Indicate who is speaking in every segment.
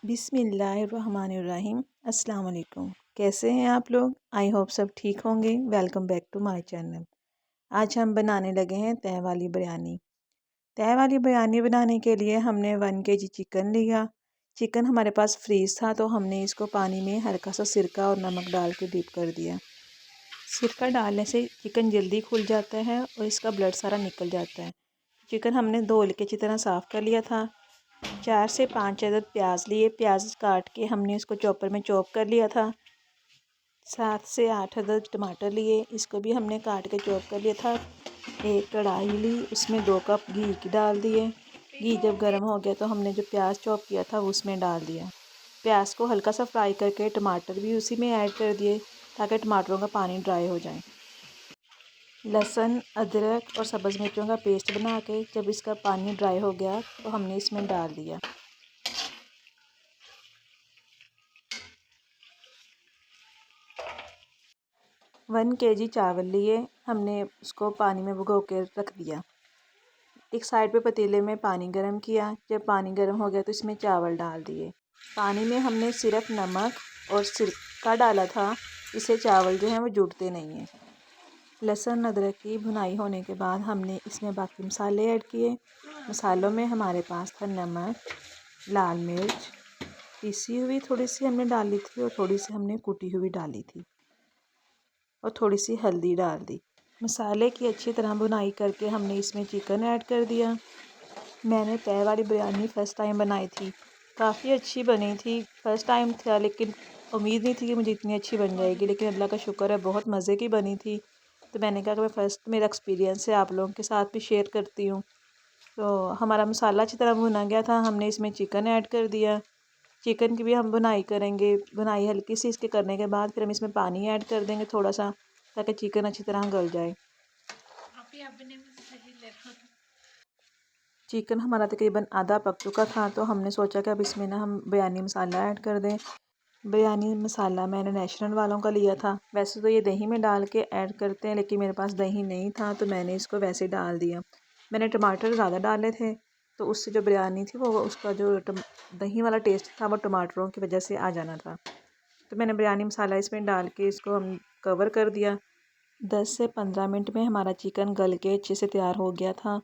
Speaker 1: बिस्मिल्लाहिर्रहमानिर्रहीम। अस्सलाम वालेकुम। कैसे हैं आप लोग? आई होप सब ठीक होंगे। Welcome back to my channel. आज हम बनाने लगे हैं तह वाली बिरयानी। तह वाली बिरयानी बनाने के लिए हमने 1 kg चिकन लिया। चिकन हमारे पास फ्रीज़ था तो हमने इसको पानी में हल्का सा सिरका और नमक डाल के डिप कर दिया। सिरका डालने से चिकन जल्दी खुल जाता है और इसका ब्लड सारा निकल जाता है। चिकन हमने धो के अच्छी तरह साफ़ कर लिया था। 4 से 5 अदद प्याज लिए। प्याज काट के हमने इसको चॉपर में चॉप कर लिया था। 7 से 8 अदद टमाटर लिए, इसको भी हमने काट के चॉप कर लिया था। एक कढ़ाई ली, उसमें 2 कप घी की डाल दिए। घी जब गर्म हो गया तो हमने जो प्याज चॉप किया था उसमें डाल दिया। प्याज को हल्का सा फ्राई करके टमाटर भी उसी में ऐड कर दिए ताकि टमाटरों का पानी ड्राई हो जाए। लहसुन, अदरक और सब्ज़ मिर्चों का पेस्ट बना के जब इसका पानी ड्राई हो गया तो हमने इसमें डाल दिया। 1 kg चावल लिए, हमने उसको पानी में भिगो के रख दिया। एक साइड पे पतीले में पानी गर्म किया। जब पानी गर्म हो गया तो इसमें चावल डाल दिए। पानी में हमने सिर्फ नमक और सिरका डाला था, इससे चावल जो हैं वो जुड़ते नहीं हैं। लहसुन अदरक की भुनाई होने के बाद हमने इसमें बाकी मसाले ऐड किए। मसालों में हमारे पास था नमक, लाल मिर्च पिसी हुई थोड़ी सी हमने डाली थी और थोड़ी सी हमने कुटी हुई डाली थी और थोड़ी सी हल्दी डाल दी। मसाले की अच्छी तरह भुनाई करके हमने इसमें चिकन ऐड कर दिया। मैंने तह वाली बिरयानी फ़र्स्ट टाइम बनाई थी, काफ़ी अच्छी बनी थी। फ़र्स्ट टाइम था लेकिन उम्मीद नहीं थी कि मुझे इतनी अच्छी बन जाएगी, लेकिन अल्लाह का शुक्र है बहुत मज़े की बनी थी। तो मैंने कहा कि मैं फ़र्स्ट मेरा एक्सपीरियंस है आप लोगों के साथ भी शेयर करती हूँ। तो हमारा मसाला अच्छी तरह भुना गया था, हमने इसमें चिकन ऐड कर दिया। चिकन की भी हम बुनाई करेंगे। बुनाई हल्की सी इसके करने के बाद फिर हम इसमें पानी ऐड कर देंगे थोड़ा सा, ताकि चिकन अच्छी तरह गल जाए। चिकन हमारा तकरीबन आधा पक चुका था तो हमने सोचा कि अब इसमें ना हम बिरयानी मसाला ऐड कर दें। बिरयानी मसाला मैंने नेशनल वालों का लिया था। वैसे तो ये दही में डाल के ऐड करते हैं, लेकिन मेरे पास दही नहीं था तो मैंने इसको वैसे डाल दिया। मैंने टमाटर ज़्यादा डाले थे तो उससे जो बिरयानी थी वो उसका जो दही वाला टेस्ट था वो टमाटरों की वजह से आ जाना था। तो मैंने बिरयानी मसाला इसमें डाल के इसको हम कवर कर दिया। 10 से 15 मिनट में हमारा चिकन गल के अच्छे से तैयार हो गया था।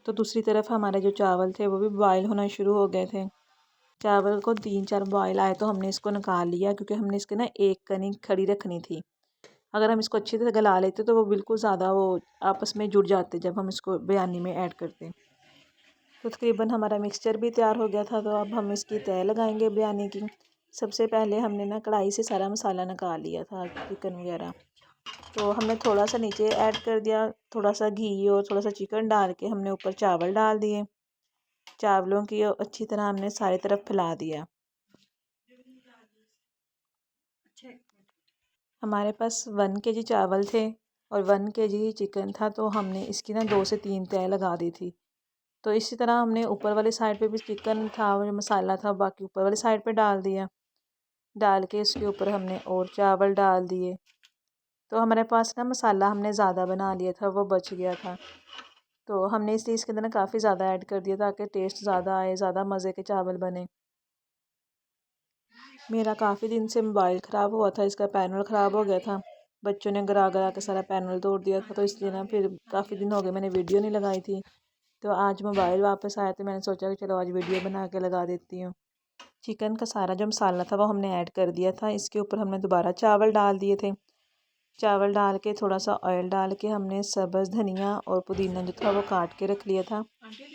Speaker 1: तो दूसरी तरफ हमारे जो चावल थे वो भी बॉयल होना शुरू हो गए थे। चावल को 3-4 बॉयल आए तो हमने इसको निकाल लिया, क्योंकि हमने इसके ना एक कनी खड़ी रखनी थी। अगर हम इसको अच्छी तरह गला लेते तो वो बिल्कुल ज़्यादा वो आपस में जुड़ जाते जब हम इसको बिरयानी में ऐड करते। तो तकरीबन हमारा मिक्सचर भी तैयार हो गया था। तो अब हम इसकी तह लगाएंगे बिरयानी की। सबसे पहले हमने ना कढ़ाई से सारा मसाला निकाल लिया था, चिकन वगैरह। तो हमने थोड़ा सा नीचे ऐड कर दिया, थोड़ा सा घी और थोड़ा सा चिकन डाल के हमने ऊपर चावल डाल दिए। चावलों की अच्छी तरह हमने सारी तरफ फैला दिया। हमारे पास 1 kg चावल थे और 1 kg चिकन था, तो हमने इसकी ना 2 से 3 तह लगा दी थी। तो इसी तरह हमने ऊपर वाली साइड पे भी चिकन था और मसाला था बाकी ऊपर वाली साइड पे डाल दिया। डाल के इसके ऊपर हमने और चावल डाल दिए। तो हमारे पास ना मसाला हमने ज़्यादा बना लिया था, वो बच गया था। तो हमने इसलिए इसके अंदर ना काफ़ी ज़्यादा ऐड कर दिया ताकि टेस्ट ज़्यादा आए, ज़्यादा मज़े के चावल बने। मेरा काफ़ी दिन से मोबाइल ख़राब हुआ था, इसका पैनल ख़राब हो गया था। बच्चों ने गिरा गिरा के सारा पैनल तोड़ दिया था, तो इसलिए ना फिर काफ़ी दिन हो गए मैंने वीडियो नहीं लगाई थी। तो आज मोबाइल वापस आया तो मैंने सोचा कि चलो आज वीडियो बना के लगा देती हूँ। चिकन का सारा जो मसाला था वो हमने ऐड कर दिया था। इसके ऊपर हमने दोबारा चावल डाल दिए थे। चावल डाल के थोड़ा सा ऑयल डाल के हमने सब्ज़ धनिया और पुदीना जो था वो काट के रख लिया था,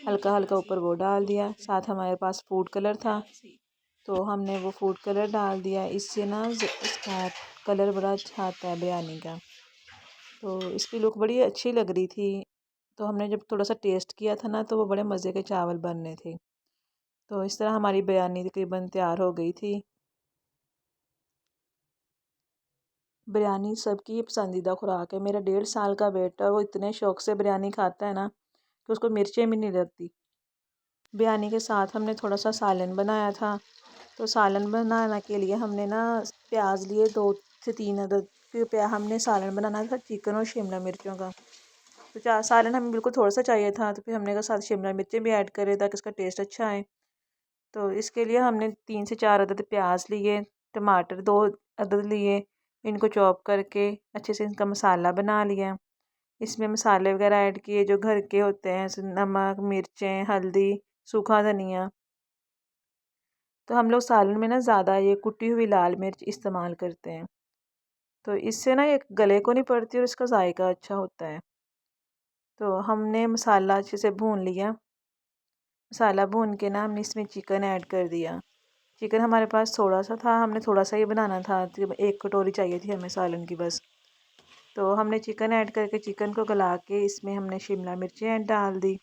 Speaker 1: हल्का हल्का ऊपर वो डाल दिया। साथ हमारे पास फूड कलर था तो हमने वो फूड कलर डाल दिया। इससे ना इसका कलर बड़ा अच्छा आता है बिरयानी का। तो इसकी लुक बड़ी अच्छी लग रही थी। तो हमने जब थोड़ा सा टेस्ट किया था ना तो वो बड़े मज़े के चावल बनने थे। तो इस तरह हमारी बिरयानी तकरीबन तैयार हो गई थी। बिरयानी सबकी पसंदीदा खुराक है। मेरा 1.5 साल का बेटा वो इतने शौक़ से बिरयानी खाता है ना कि उसको मिर्चें भी नहीं लगती। बिरयानी के साथ हमने थोड़ा सा सालन बनाया था। तो सालन बनाने के लिए हमने ना प्याज लिए 2 से 3 अदद। फिर हमने सालन बनाना था चिकन और शिमला मिर्चों का। तो सालन हमें बिल्कुल थोड़ा सा चाहिए था, तो फिर हमने का साथ शिमला मिर्चें भी ऐड करे ताकि इसका टेस्ट अच्छा आए। तो इसके लिए हमने 3 से 4 अदद प्याज लिए, टमाटर 2 अदद लिए, इनको चॉप करके अच्छे से इनका मसाला बना लिया। इसमें मसाले वगैरह ऐड किए जो घर के होते हैं, जैसे नमक, मिर्चें, हल्दी, सूखा धनिया। तो हम लोग सालन में ना ज़्यादा ये कुटी हुई लाल मिर्च इस्तेमाल करते हैं, तो इससे ना ये गले को नहीं पड़ती और इसका जायका अच्छा होता है। तो हमने मसाला अच्छे से भून लिया। मसाला भून के ना हमने इसमें चिकन ऐड कर दिया। चिकन हमारे पास थोड़ा सा था, हमने थोड़ा सा ही बनाना था, तो 1 कटोरी चाहिए थी हमें सालन की बस। तो हमने चिकन ऐड करके चिकन को गला के इसमें हमने शिमला मिर्चें डाल दी।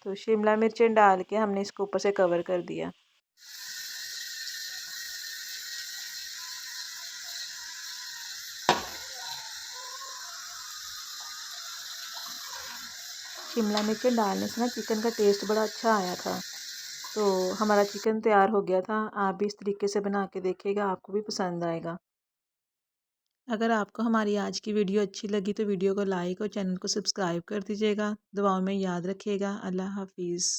Speaker 1: तो शिमला मिर्चें डाल के हमने इसको ऊपर से कवर कर दिया। शिमला मिर्चें डालने से ना चिकन का टेस्ट बड़ा अच्छा आया था। तो हमारा चिकन तैयार हो गया था। आप भी इस तरीके से बना के देखिएगा, आपको भी पसंद आएगा। अगर आपको हमारी आज की वीडियो अच्छी लगी तो वीडियो को लाइक और चैनल को सब्सक्राइब कर दीजिएगा। दुआओं में याद रखिएगा। अल्लाह हाफिज़।